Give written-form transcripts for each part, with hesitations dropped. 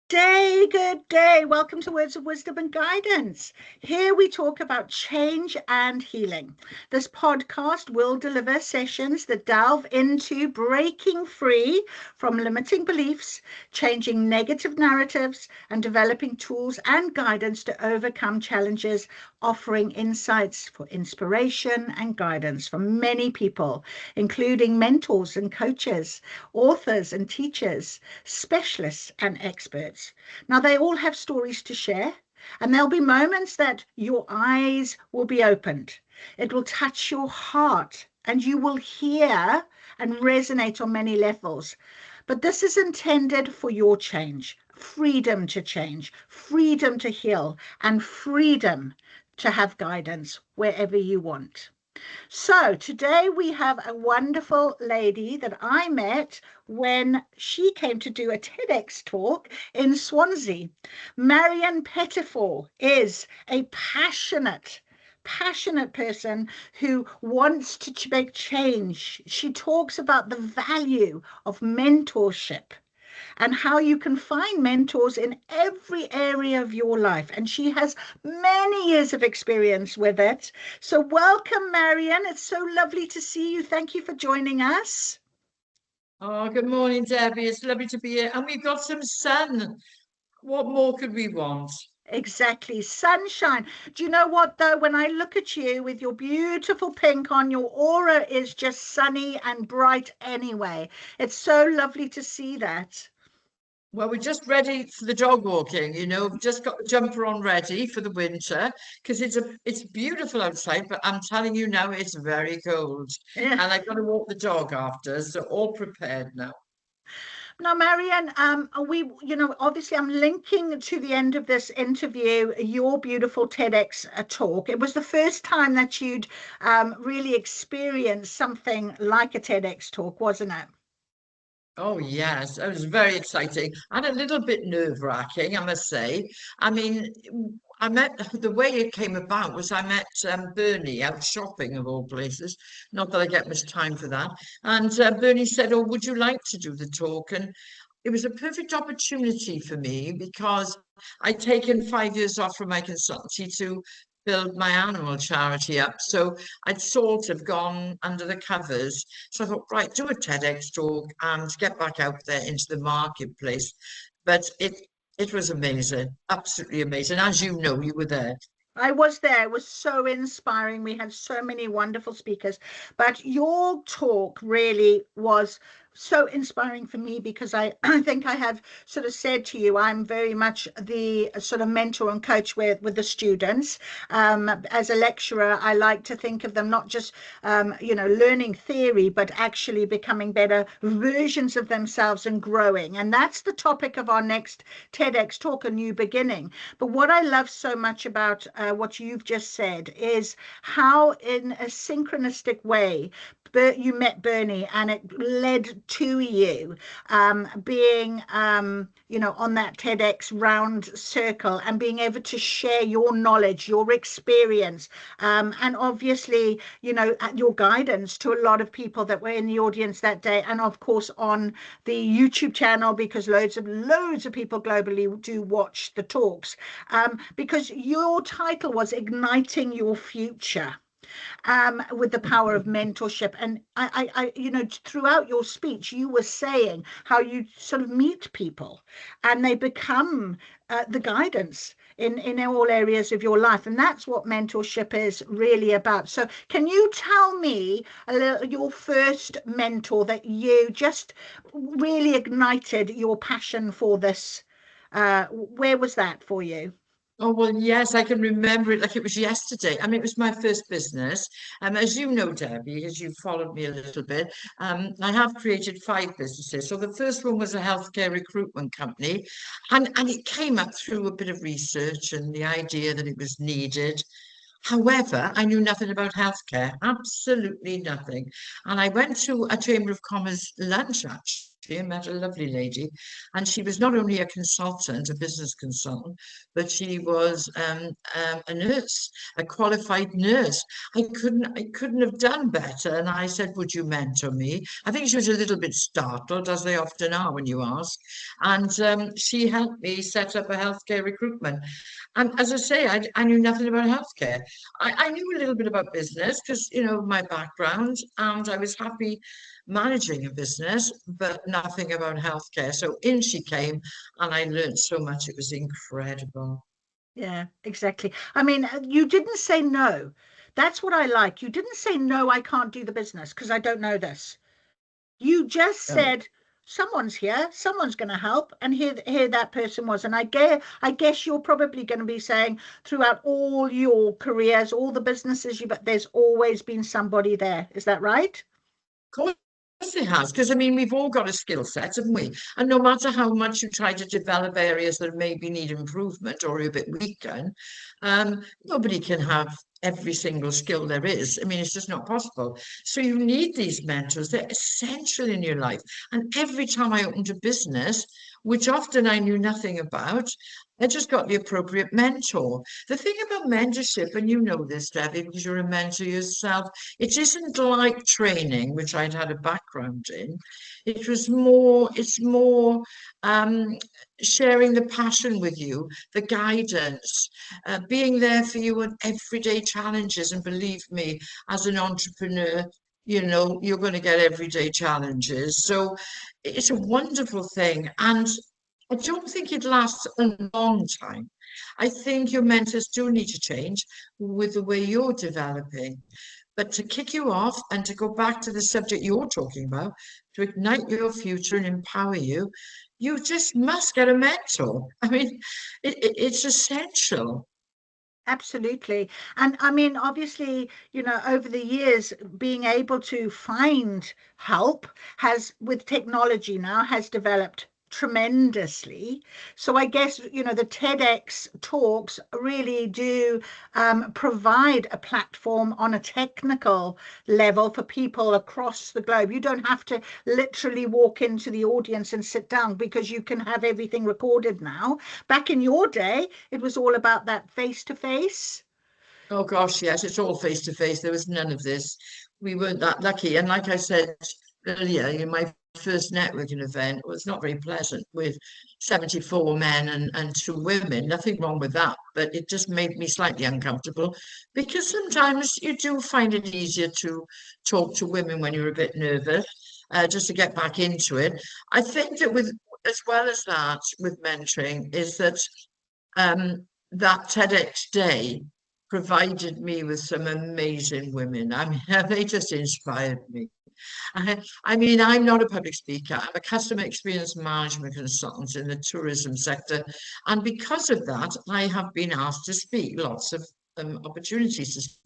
Good day. Welcome to Words of Wisdom and Guidance. Here we talk about change and healing. This podcast will deliver sessions that delve into breaking free from limiting beliefs, changing negative narratives, and developing tools and guidance to overcome challenges, offering insights for inspiration and guidance from many people, including mentors and coaches, authors and teachers, specialists and experts. Now, they all have stories to share, and there'll be moments that your eyes will be opened. It will touch your heart, and you will hear and resonate on many levels. But this is intended for your change, freedom to heal, and freedom to have guidance wherever you want. So today we have a wonderful lady that I met when she came to do a TEDx talk in Swansea. Marianne Pettifor is a passionate person who wants to make change. She talks about the value of mentorship and how you can find mentors in every area of your life. And she has many years of experience with it. So welcome, Marianne. It's so lovely to see you. Thank you for joining us. Oh, good morning, Debbie. It's lovely to be here. And we've got some sun. What more could we want? Exactly. Sunshine. Do you know what, though? When I look at you with your beautiful pink on, your aura is just sunny and bright anyway. It's so lovely to see that. Well, we're just ready for the dog walking, We've just got the jumper on ready for the winter because it's beautiful outside, but I'm telling you now it's very cold. Yeah. And I've got to walk the dog after, so all prepared now. Now, Marianne, obviously I'm linking to the end of this interview, your beautiful TEDx talk. It was the first time that you'd really experienced something like a TEDx talk, wasn't it? Oh, yes, it was very exciting and a little bit nerve-wracking, I must say. I mean, I met the way it came about was I met Bernie out shopping of all places. Not that I get much time for that. And Bernie said, "Oh, would you like to do the talk?" And it was a perfect opportunity for me because I'd taken 5 years off from my consultancy to build my animal charity up. So I'd sort of gone under the covers. So I thought, right, do a TEDx talk and get back out there into the marketplace. But it was amazing, absolutely amazing. As you know, you were there. I was there. It was so inspiring. We had so many wonderful speakers, but your talk really was so inspiring for me because I think I have sort of said to you, I'm very much the sort of mentor and coach with the students. As a lecturer, I like to think of them not just, learning theory, but actually becoming better versions of themselves and growing. And that's the topic of our next TEDx talk, A New Beginning. But what I love so much about what you've just said is how, in a synchronistic way, you met Bernie and it led to you being, on that TEDx round circle and being able to share your knowledge, your experience, and obviously, your guidance to a lot of people that were in the audience that day. And of course, on the YouTube channel, because loads of people globally do watch the talks, because your title was Igniting Your Future, with the power of mentorship. And throughout your speech, you were saying how you sort of meet people and they become the guidance in all areas of your life. And that's what mentorship is really about. So can you tell me a little, your first mentor that you just really ignited your passion for this? Where was that for you? Oh, well, yes, I can remember it like it was yesterday. I mean, it was my first business. As you know, Debbie, as you've followed me a little bit, I have created 5 businesses. So the first one was a healthcare recruitment company, and it came up through a bit of research and the idea that it was needed. However, I knew nothing about healthcare, absolutely nothing. And I went to a Chamber of Commerce lunch, actually, I met a lovely lady, and she was not only a consultant, a business consultant, but she was a nurse, a qualified nurse. I couldn't have done better. And I said, "Would you mentor me?" I think she was a little bit startled, as they often are when you ask. And she helped me set up a healthcare recruitment. And as I say, I knew nothing about healthcare. I knew a little bit about business because, my background, and I was happy managing a business, but nothing about healthcare. So in she came, and I learned so much. It was incredible. Yeah, exactly. I mean, you didn't say no. That's what I like. You didn't say no, I can't do the business because I don't know this. You just Oh, said someone's here, someone's going to help, and here that person was. And I guess you're probably going to be saying throughout all your careers, all the businesses but there's always been somebody there. Is that right? of course it has, because I mean, we've all got a skill set, haven't we? And no matter how much you try to develop areas that maybe need improvement or are a bit weaker, nobody can have every single skill there is. I mean, it's just not possible. So you need these mentors. They're essential in your life. And every time I opened a business, which often I knew nothing about, I just got the appropriate mentor. The thing about mentorship, and you know this, Debbie, because you're a mentor yourself, it isn't like training, which I'd had a background in. It's more um, sharing the passion with you, the guidance, being there for you on everyday challenges. And believe me, as an entrepreneur, you're going to get everyday challenges. So it's a wonderful thing. And I don't think it lasts a long time. I think your mentors do need to change with the way you're developing. But to kick you off and to go back to the subject you're talking about, to ignite your future and empower you, you just must get a mentor. I mean, it's essential. Absolutely. And I mean, obviously, over the years, being able to find help with technology now, has developed tremendously. So I guess, the TEDx talks really do provide a platform on a technical level for people across the globe. You don't have to literally walk into the audience and sit down because you can have everything recorded now. Back in your day, it was all about that face to face. Oh gosh, yes, it's all face to face. There was none of this. We weren't that lucky. And like I said earlier, my first networking event was not very pleasant with 74 men and 2 women. Nothing wrong with that, but it just made me slightly uncomfortable because sometimes you do find it easier to talk to women when you're a bit nervous, just to get back into it. I think that as well as that, with mentoring, is that that TEDx day provided me with some amazing women. I mean, they just inspired me. I mean, I'm not a public speaker. I'm a customer experience management consultant in the tourism sector. And because of that, I have been asked to speak lots of opportunities to speak.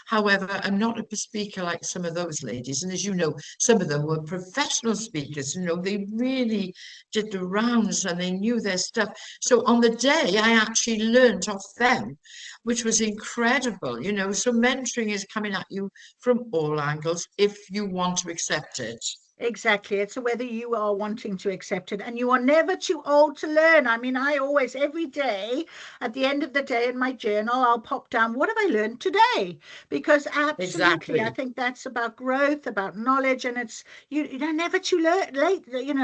However, I'm not a speaker like some of those ladies. And as you know, some of them were professional speakers. They really did the rounds and they knew their stuff. So on the day, I actually learned off them, which was incredible. So mentoring is coming at you from all angles if you want to accept it. Exactly. It's whether you are wanting to accept it, and you are never too old to learn. I mean, I always, every day, at the end of the day in my journal, I'll pop down, what have I learned today? Because absolutely, I Exactly. think that's about growth, about knowledge, and it's, you're never too late,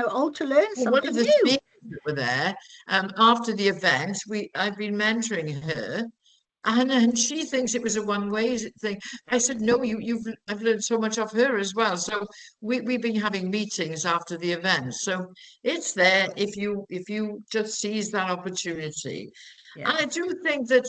old to learn Well, one something of the new. speakers that were there, after the event, I've been mentoring her, and she thinks it was a one-way thing. I said, no, I've learned so much off her as well. So we've been having meetings after the event. So it's there if you just seize that opportunity. And Yeah, I do think that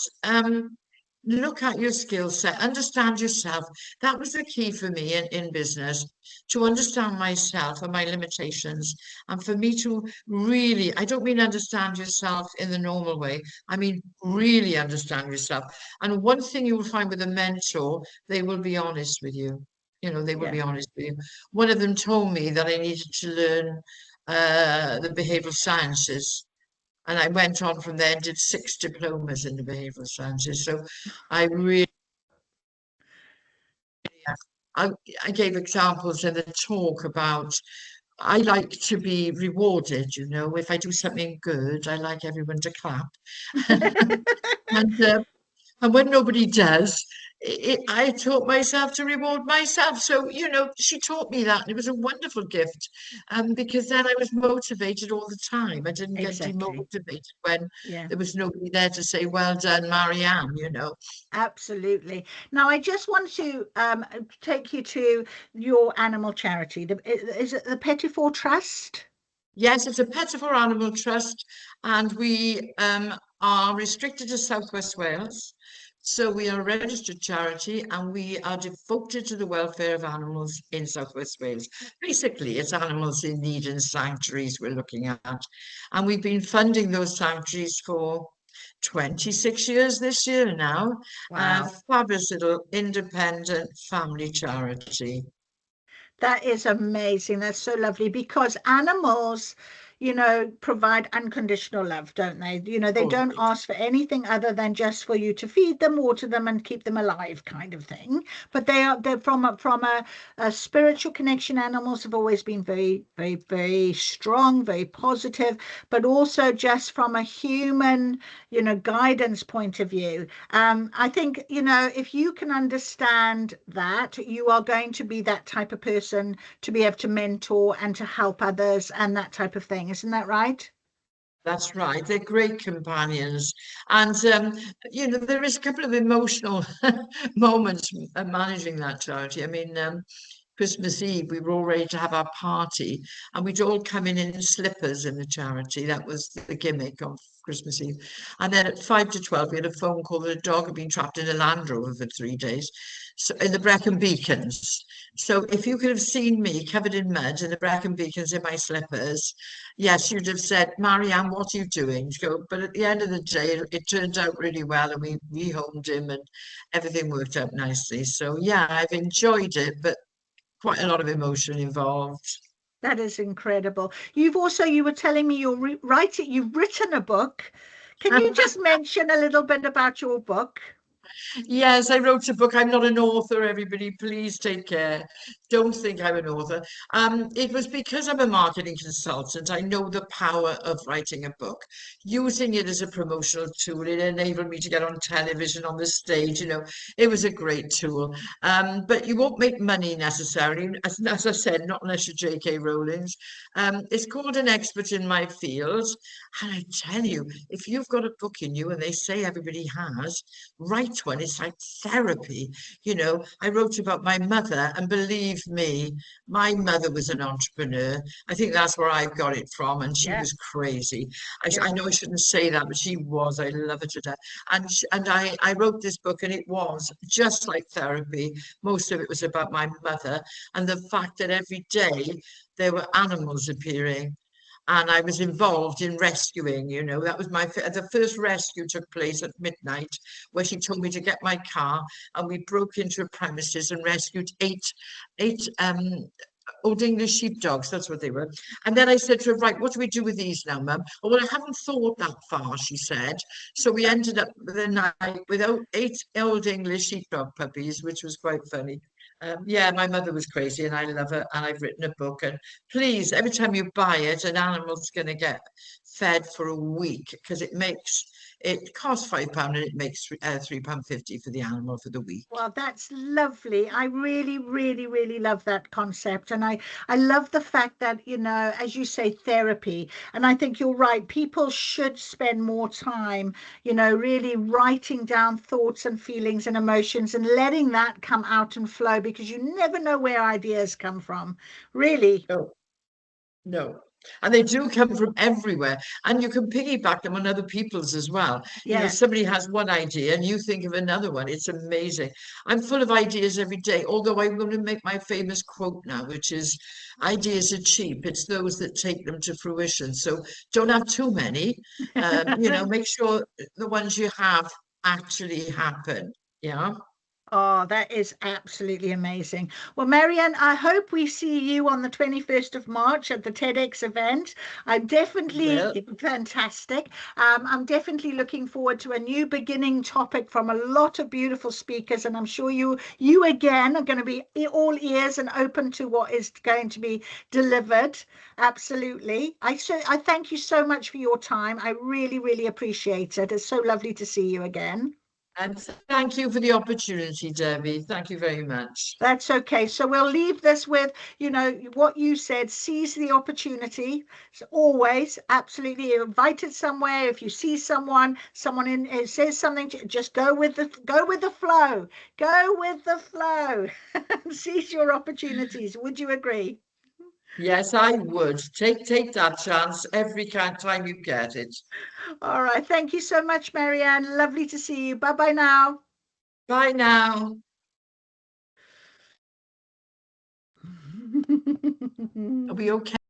look at your skill set, understand yourself. That was the key for me in business, to understand myself and my limitations. And for me to really, I don't mean understand yourself in the normal way, I mean really understand yourself. And one thing you will find with a mentor, they will be honest with you. They will yeah. be honest with you. One of them told me that I needed to learn the behavioral sciences, and I went on from there and did 6 diplomas in the behavioral sciences. So I really, I, I gave examples in the talk about I like to be rewarded, you know. If I do something good, I like everyone to clap. And and when nobody does, I taught myself to reward myself. So, you know, she taught me that. And it was a wonderful gift, because then I was motivated all the time. I didn't get Exactly. demotivated when Yeah. there was nobody there to say, well done, Marianne, you know. Absolutely. Now, I just want to take you to your animal charity. Is it the Pettifor Trust? Yes, it's a Pettifor Animal Trust, and we are restricted to Southwest Wales. So we are a registered charity and we are devoted to the welfare of animals in Southwest Wales. Basically, it's animals in need in sanctuaries we're looking at. And we've been funding those sanctuaries for 26 years this year now. Wow. Fabulous little independent family charity. That is amazing. That's so lovely because animals, provide unconditional love, don't they? They Oh, don't ask for anything other than just for you to feed them, water them, and keep them alive, kind of thing. But they're from a spiritual connection. Animals have always been very, very, very strong, very positive, but also just from a human, guidance point of view. I think, if you can understand that, you are going to be that type of person to be able to mentor and to help others and that type of thing. Isn't that right? that's right. They're great companions. And, you know, there is a couple of emotional moments managing that charity. I mean, Christmas Eve, we were all ready to have our party, and we'd all come in slippers in the charity. That was the gimmick of Christmas Eve. And then at 5 to 12, we had a phone call that a dog had been trapped in a Land Rover for 3 days, so in the Brecon Beacons. So if you could have seen me covered in mud in the Brecon Beacons in my slippers, yes, you'd have said, Marianne, what are you doing? But at the end of the day, it turned out really well, and we rehomed him, and everything worked out nicely. So yeah, I've enjoyed it, but quite a lot of emotion involved. That is incredible. You were telling me you've written a book. Can you just mention a little bit about your book? Yes, I wrote a book. I'm not an author, everybody. Please take care. Don't think I'm an author. It was because I'm a marketing consultant. I know the power of writing a book. Using it as a promotional tool, it enabled me to get on television, on the stage. You know, it was a great tool. But you won't make money necessarily, as I said, not unless you're J.K. Rowling's. It's called An Expert in My Field. And I tell you, if you've got a book in you, and they say everybody has, write one. It's like therapy. You know, I wrote about my mother, and believe me, my mother was an entrepreneur. I think that's where I got it from, and she Yeah, was crazy. yeah. I know I shouldn't say that, but she was. I love her to death. And I wrote this book, and it was just like therapy. Most of it was about my mother and the fact that every day there were animals appearing, and I was involved in rescuing. You know, that was the first rescue took place at midnight, where she told me to get my car, and we broke into a premises and rescued eight Old English sheepdogs. That's what they were. And then I said to her, right, what do we do with these now, Mum? Oh, well, I haven't thought that far, she said. So we ended up with a night with eight Old English sheepdog puppies, which was quite funny. Yeah, my mother was crazy, and I love her, and I've written a book. And please, every time you buy it, an animal's going to get fed for a week, because it costs £5 and it makes £3.50 for the animal for the week. Well, that's lovely. I really, really, really love that concept. And I love the fact that, as you say, therapy. And I think you're right. People should spend more time, really writing down thoughts and feelings and emotions and letting that come out and flow, because you never know where ideas come from. Really. Oh, no. And they do come from everywhere. And you can piggyback them on other people's as well. You know, Yeah. somebody has one idea and you think of another one. It's amazing. I'm full of ideas every day, although I'm going to make my famous quote now, which is, ideas are cheap. It's those that take them to fruition. So don't have too many. You know, make sure the ones you have actually happen. Yeah. Oh, that is absolutely amazing. Well, Marianne, I hope we see you on the 21st of March at the TEDx event. I'm definitely Well, fantastic. I'm definitely looking forward to a new beginning topic from a lot of beautiful speakers, and I'm sure you again are going to be all ears and open to what is going to be delivered. Absolutely. I thank you so much for your time. I really, really appreciate it. It's so lovely to see you again. and thank you for the opportunity, Debbie. Thank you very much. That's okay. So we'll leave this with, what you said, seize the opportunity. So always, absolutely, you're invited somewhere. If you see someone says something, just go with the flow. Go with the flow. Seize your opportunities. Would you agree? Yes, I would. Take that chance every time you get it. All right. Thank you so much, Marianne. Lovely to see you. Bye bye now. Bye now. Are we okay?